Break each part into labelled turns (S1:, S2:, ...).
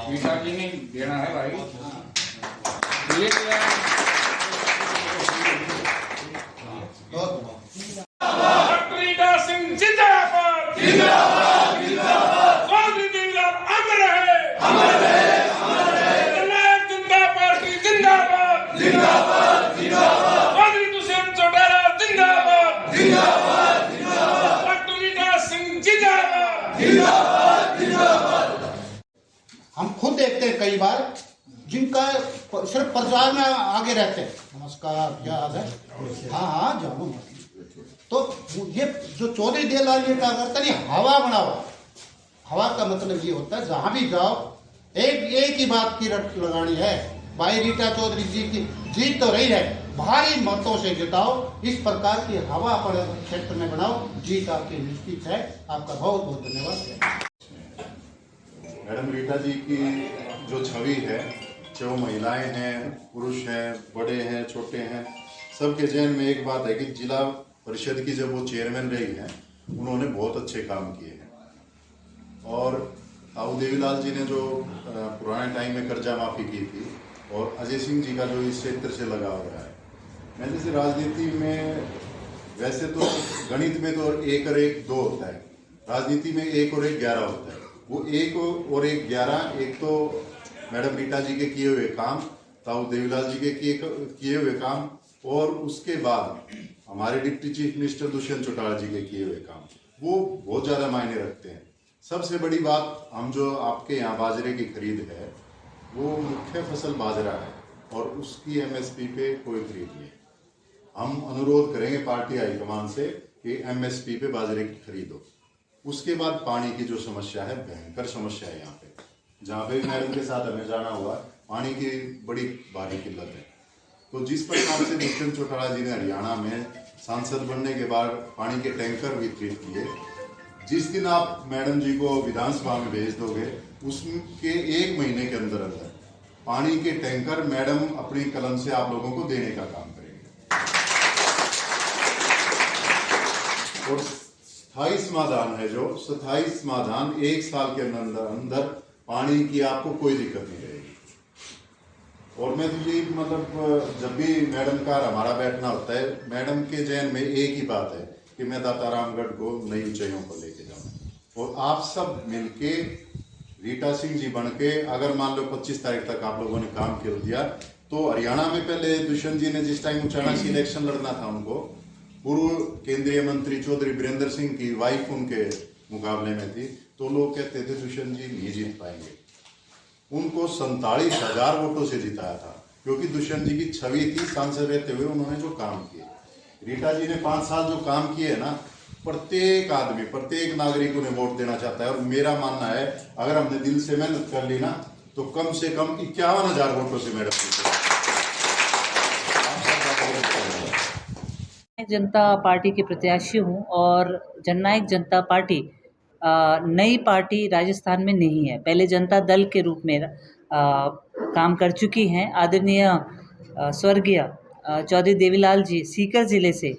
S1: रीटा जी ने देना है भाई।
S2: रीटा सिंह जिंदाबाद जिंदाबाद जिंदाबाद। चौधरी देवीलाल अमर रहे अमर रहे अमर रहे। जननायक जनता पार्टी जिंदाबाद जिंदाबाद जिंदाबाद। चौधरी दुष्यंत चौटाला जिंदाबाद जिंदाबाद जिंदाबाद। डॉक्टर रीटा सिंह जिंदाबाद जिंदाबाद जिंदाबाद।
S3: हम खुद देखते हैं कई बार जिनका सिर्फ प्रचार में आगे रहते हैं। नमस्कार, क्या हाल है? हाँ जानो। तो ये जो चौधरी देवीलाल जी का करता नहीं, हवा बनाओ। हवा का मतलब ये होता है जहां भी जाओ एक ही बात की रट लगानी है, भाई रीटा चौधरी जी की जीत तो रही है, भारी मतों से जिताओ। इस प्रकार की हवा अपने क्षेत्र में बनाओ, जीत आपकी निश्चित है। आपका बहुत बहुत धन्यवाद।
S4: मैडम रीटा जी की जो छवि है, जो महिलाएं हैं, पुरुष हैं, बड़े हैं, छोटे हैं, सबके जहन में एक बात है कि जिला परिषद की जब वो चेयरमैन रही हैं, उन्होंने बहुत अच्छे काम किए हैं। और ताऊ देवीलाल जी ने जो पुराने टाइम में कर्जा माफ़ी की थी, और अजय सिंह जी का जो इस क्षेत्र से लगाव रहा है। मैं जैसे राजनीति में, वैसे तो गणित में तो 1 और 1 2 होता है, राजनीति में 1 और 1 11 होता है। वो 1 और 1 11, एक तो मैडम रीटा जी के किए हुए काम, ताऊ देवीलाल जी के किए हुए काम, और उसके बाद हमारे deputy chief minister Dushyant Chautala ji के किए हुए काम, वो बहुत ज़्यादा मायने रखते हैं। सबसे बड़ी बात, हम जो आपके यहाँ बाजरे की खरीद है, वो मुख्य फसल बाजरा है, और उसकी MSP पे कोई खरीद नहीं है। हम अनुरोध करेंगे पार्टी हाईकमान से कि MSP पे बाजरे की खरीदो। उसके बाद पानी की जो समस्या है, भयंकर समस्या है यहाँ पे, जहाँ पे मैडम के साथ हमें जाना हुआ, पानी की बड़ी भारी किल्लत है। तो जिस प्रकार से दुष्यंत चौटाला जी ने हरियाणा में सांसद बनने के बाद पानी के टैंकर वितरित किए, जिस दिन आप मैडम जी को विधानसभा में भेज दोगे, उसके 1 महीने के अंदर अंदर पानी के टैंकर मैडम अपनी कलम से आप लोगों को देने का काम करेंगे। और स्थायी समाधान है, जो स्थायी समाधान 1 साल के अंदर अंदर पानी की आपको कोई दिक्कत नहीं रहेगी। और मैं तो यही मतलब, जब भी मैडम का हमारा बैठना होता है, मैडम के जहन में एक ही बात है कि मैं दातारामगढ़ को नई ऊंचाइयों पर लेके जाऊँ। और आप सब मिलके रीटा सिंह जी बन के, अगर मान लो 25 तारीख तक आप लोगों ने काम कर दिया, तो हरियाणा में पहले दुष्यंत जी ने जिस टाइम अचानक इलेक्शन लड़ना था उनको, पूर्व केंद्रीय मंत्री चौधरी बीरेंद्र सिंह की वाइफ उनके मुकाबले में थी, तो लोग कहते थे दुष्यंत जी नहीं जीत पाएंगे। उनको 47,000 वोटों से जिताया था, क्योंकि दुष्यंत जी की छवि थी, सांसद रहते हुए उन्होंने जो काम किए। रीटा जी ने 5 साल जो काम किए ना, प्रत्येक आदमी, प्रत्येक नागरिक उन्हें वोट देना चाहता है। और मेरा मानना है, अगर हमने दिल से मेहनत कर ली ना, तो कम से कम 51,000 वोटों से मैडम जीते।
S5: जनता पार्टी के प्रत्याशी हूँ, और जननायक जनता पार्टी नई पार्टी राजस्थान में नहीं है। पहले जनता दल के रूप में काम कर चुकी हैं। आदरणीय स्वर्गीय चौधरी देवीलाल जी सीकर ज़िले से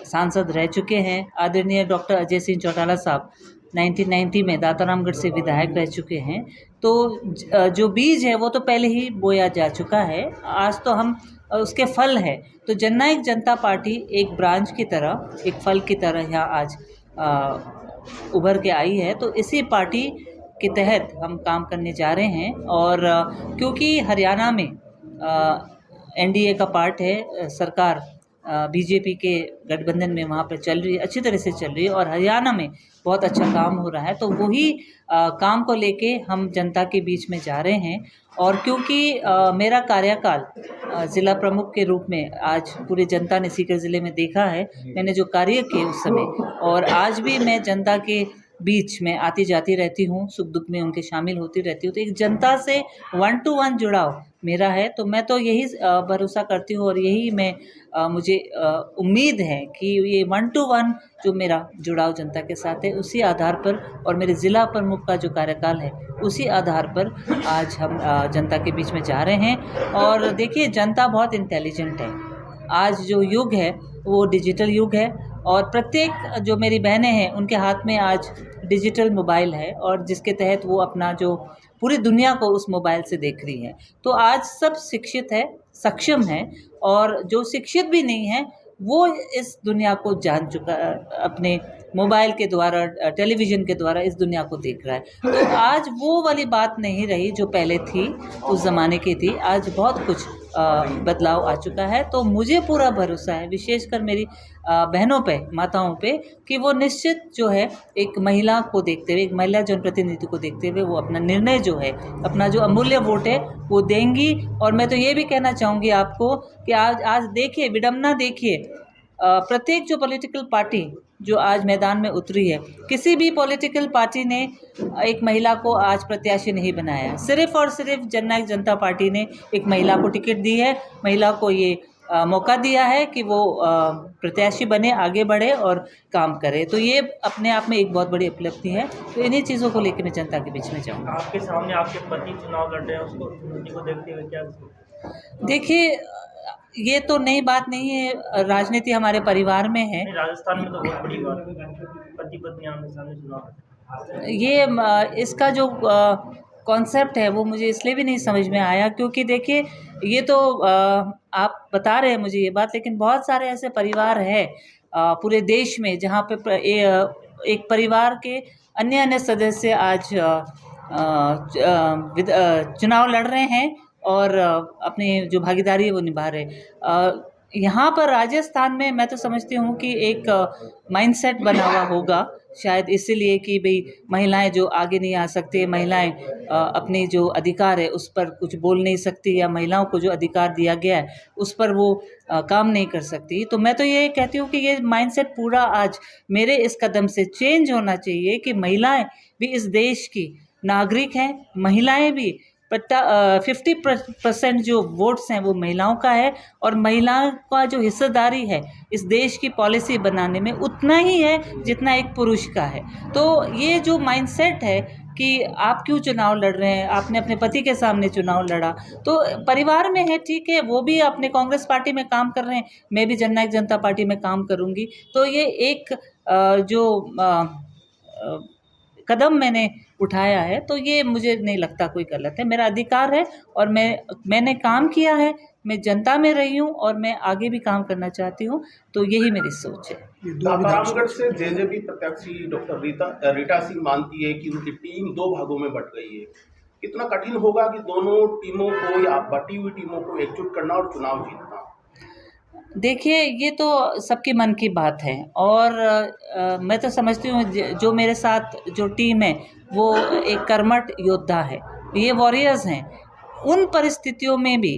S5: सांसद रह चुके हैं। आदरणीय डॉक्टर अजय सिंह चौटाला साहब 1990 में दातारामगढ़ से विधायक रह चुके हैं। तो जो बीज है वो तो पहले ही बोया जा चुका है, आज तो हम उसके फल है। तो जननायक जनता पार्टी एक ब्रांच की तरह, एक फल की तरह यहाँ आज उभर के आई है। तो इसी पार्टी के तहत हम काम करने जा रहे हैं। और क्योंकि हरियाणा में NDA का पार्ट है, सरकार BJP के गठबंधन में वहाँ पर चल रही है, अच्छी तरह से चल रही है, और हरियाणा में बहुत अच्छा काम हो रहा है। तो वही काम को लेके हम जनता के बीच में जा रहे हैं। और क्योंकि मेरा कार्यकाल ज़िला प्रमुख के रूप में आज पूरी जनता ने सीकर ज़िले में देखा है, मैंने जो कार्य किए उस समय, और आज भी मैं जनता के बीच में आती जाती रहती हूँ, सुख दुख में उनके शामिल होती रहती हूँ। तो एक जनता से 1 to 1 जुड़ाव मेरा है। तो मैं तो यही भरोसा करती हूँ, और यही मैं मुझे उम्मीद है कि ये 1 to 1 जो मेरा जुड़ाव जनता के साथ है, उसी आधार पर, और मेरे ज़िला प्रमुख का जो कार्यकाल है उसी आधार पर आज हम जनता के बीच में जा रहे हैं। और देखिए, जनता बहुत इंटेलिजेंट है। आज जो युग है वो डिजिटल युग है, और प्रत्येक जो मेरी बहनें हैं उनके हाथ में आज डिजिटल मोबाइल है और जिसके तहत वो अपना जो पूरी दुनिया को उस मोबाइल से देख रही है। तो आज सब शिक्षित है, सक्षम है, और जो शिक्षित भी नहीं है वो इस दुनिया को जान चुका, अपने मोबाइल के द्वारा, टेलीविज़न के द्वारा इस दुनिया को देख रहा है। तो आज वो वाली बात नहीं रही जो पहले थी, उस ज़माने की थी। आज बहुत कुछ बदलाव आ चुका है। तो मुझे पूरा भरोसा है, विशेषकर मेरी बहनों पे, माताओं पे, कि वो निश्चित जो है एक महिला को देखते हुए, एक महिला जनप्रतिनिधि को देखते हुए वो अपना निर्णय जो है, अपना जो अमूल्य वोट है वो देंगी। और मैं तो ये भी कहना चाहूँगी आपको कि आज देखिए, विडंबना देखिए, प्रत्येक जो पॉलिटिकल पार्टी जो आज मैदान में उतरी है, किसी भी पॉलिटिकल पार्टी ने एक महिला को आज प्रत्याशी नहीं बनाया। सिर्फ और सिर्फ जननायक जनता पार्टी ने एक महिला को टिकट दी है, महिला को ये मौका दिया है कि वो प्रत्याशी बने, आगे बढ़े और काम करे। तो ये अपने आप में एक बहुत बड़ी उपलब्धि है। तो इन्हीं चीज़ों को लेकर मैं जनता के बीच में जाऊँगा।
S6: आपके सामने आपके पति चुनाव लड़ रहे हैं, उसको देखते हुए क्या?
S5: देखिए, ये तो नई बात नहीं है, राजनीति हमारे परिवार में है।
S6: राजस्थान में तो बहुत बड़ी बात है, पति पत्नी आमने सामने चुनाव।
S5: ये इसका जो कॉन्सेप्ट है वो मुझे इसलिए भी नहीं समझ में आया क्योंकि देखिए, ये तो आप बता रहे हैं मुझे ये बात, लेकिन बहुत सारे ऐसे परिवार हैं पूरे देश में जहाँ पे एक परिवार के अन्य सदस्य आज चुनाव लड़ रहे हैं और अपनी जो भागीदारी है वो निभा रहे। यहाँ पर राजस्थान में मैं तो समझती हूँ कि एक माइंडसेट बना हुआ होगा, शायद इसीलिए कि भाई महिलाएं जो आगे नहीं आ सकती, महिलाएं अपने जो अधिकार है उस पर कुछ बोल नहीं सकती, या महिलाओं को जो अधिकार दिया गया है उस पर वो काम नहीं कर सकती। तो मैं तो ये कहती हूँ कि ये माइंडसेट पूरा आज मेरे इस कदम से चेंज होना चाहिए कि महिलाएं भी इस देश की नागरिक हैं, महिलाएं भी 50% जो वोट्स हैं वो महिलाओं का है, और महिलाओं का जो हिस्सेदारी है इस देश की पॉलिसी बनाने में उतना ही है जितना एक पुरुष का है। तो ये जो माइंडसेट है कि आप क्यों चुनाव लड़ रहे हैं, आपने अपने पति के सामने चुनाव लड़ा, तो परिवार में है, ठीक है, वो भी अपने कांग्रेस पार्टी में काम कर रहे हैं, मैं भी जननायक जनता पार्टी में काम करूँगी। तो ये एक जो कदम मैंने उठाया है, तो ये मुझे नहीं लगता कोई गलत है, मेरा अधिकार है और मैंने काम किया है, मैं जनता में रही हूँ और मैं आगे भी काम करना चाहती हूँ। तो यही मेरी सोच है।
S7: रामगढ़ से जेजेपी प्रत्याशी डॉक्टर रीटा सिंह मानती है कि उनकी टीम 2 भागों में बट गई है। कितना कठिन होगा कि दोनों टीमों को या बटी हुई टीमों को एकजुट करना और चुनाव जीतना?
S5: देखिए, ये तो सबके मन की बात है और मैं तो समझती हूँ जो मेरे साथ जो टीम है वो एक कर्मठ योद्धा है, ये वॉरियर्स हैं। उन परिस्थितियों में भी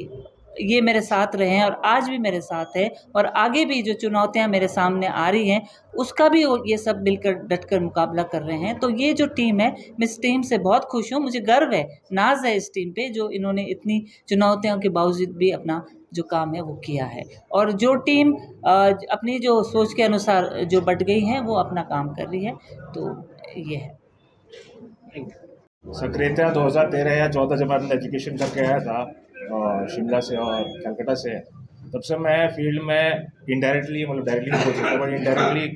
S5: ये मेरे साथ रहे हैं और आज भी मेरे साथ है, और आगे भी जो चुनौतियां मेरे सामने आ रही हैं उसका भी ये सब मिलकर डटकर मुकाबला कर रहे हैं। तो ये जो टीम है, मैं इस टीम से बहुत खुश हूँ, मुझे गर्व है, नाज है इस टीम पे जो इन्होंने इतनी चुनौतियों के बावजूद भी अपना जो काम है वो किया है, और जो टीम अपनी जो सोच के अनुसार जो बट गई है वो अपना काम कर रही है। तो ये है।
S8: सक्रियता 2013 या 14 जब मैं एजुकेशन करके आया था शिमला से और कलकत्ता से, तब से मैं फील्ड में इनडायरेक्टली, मतलब डायरेक्टली नहीं बोल सकता बट इनडायरेक्टली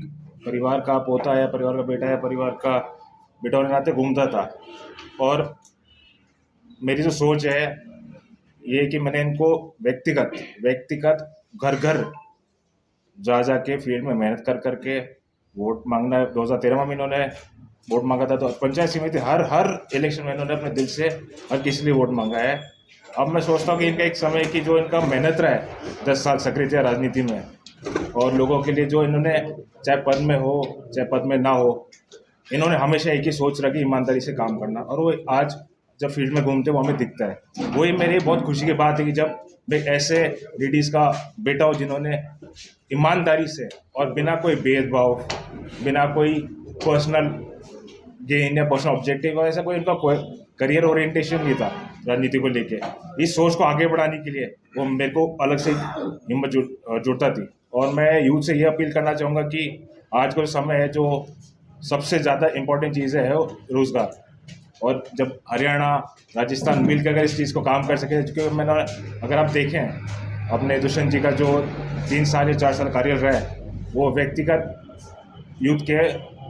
S8: परिवार का पोता या परिवार का बेटा या परिवार का बेटा होने नाते घूमता था। और मेरी जो सोच है ये कि मैंने इनको व्यक्तिगत घर घर जा के फील्ड में मेहनत कर के वोट मांगना। 2013 में इन्होंने वोट मांगा था, तो पंचायत समिति हर इलेक्शन में इन्होंने अपने दिल से हर किसी लिए वोट मांगा है। अब मैं सोचता हूँ कि इनका एक समय की जो इनका मेहनत रहा है 10 साल सक्रिय राजनीति में, और लोगों के लिए जो इन्होंने चाहे पद में हो चाहे पद में ना हो, इन्होंने हमेशा एक ही सोच रखी, ईमानदारी से काम करना, और वो आज जब फील्ड में घूमते वो हमें दिखता है। वही मेरी बहुत खुशी की बात है कि जब मैं ऐसे लेडीज़ का बेटा हो जिन्होंने ईमानदारी से और बिना कोई भेदभाव, बिना कोई पर्सनल गेन या पर्सनल ऑब्जेक्टिव, ऐसा कोई उनका करियर ओरिएंटेशन नहीं था राजनीति को लेके। इस सोच को आगे बढ़ाने के लिए वो मेरे को अलग से हिम्मत जुड़ता थी। और मैं यूथ से ये अपील करना चाहूँगा कि आज का समय है, जो सबसे ज़्यादा इम्पोर्टेंट चीज़ है रोज़गार, और जब हरियाणा राजस्थान मिलकर अगर इस चीज़ को काम कर सके, क्योंकि मैंने अगर आप देखें अपने दुष्यंत जी का जो 3 साल या 4 साल कार्य रहा है वो व्यक्तिगत यूथ के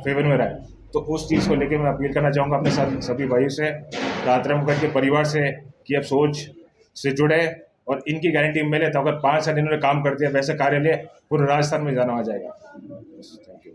S8: फेवर में रहा है, तो उस चीज़ को लेके मैं अपील करना चाहूँगा अपने साथ सभी भाइयों से, राजराम मुखर्जी के परिवार से, कि अब सोच से जुड़े और इनकी गारंटी मिले तो अगर 5 साल इन्होंने काम कर दिया वैसे कार्यालय पूरे राजस्थान में जाना आ जाएगा। Thank you.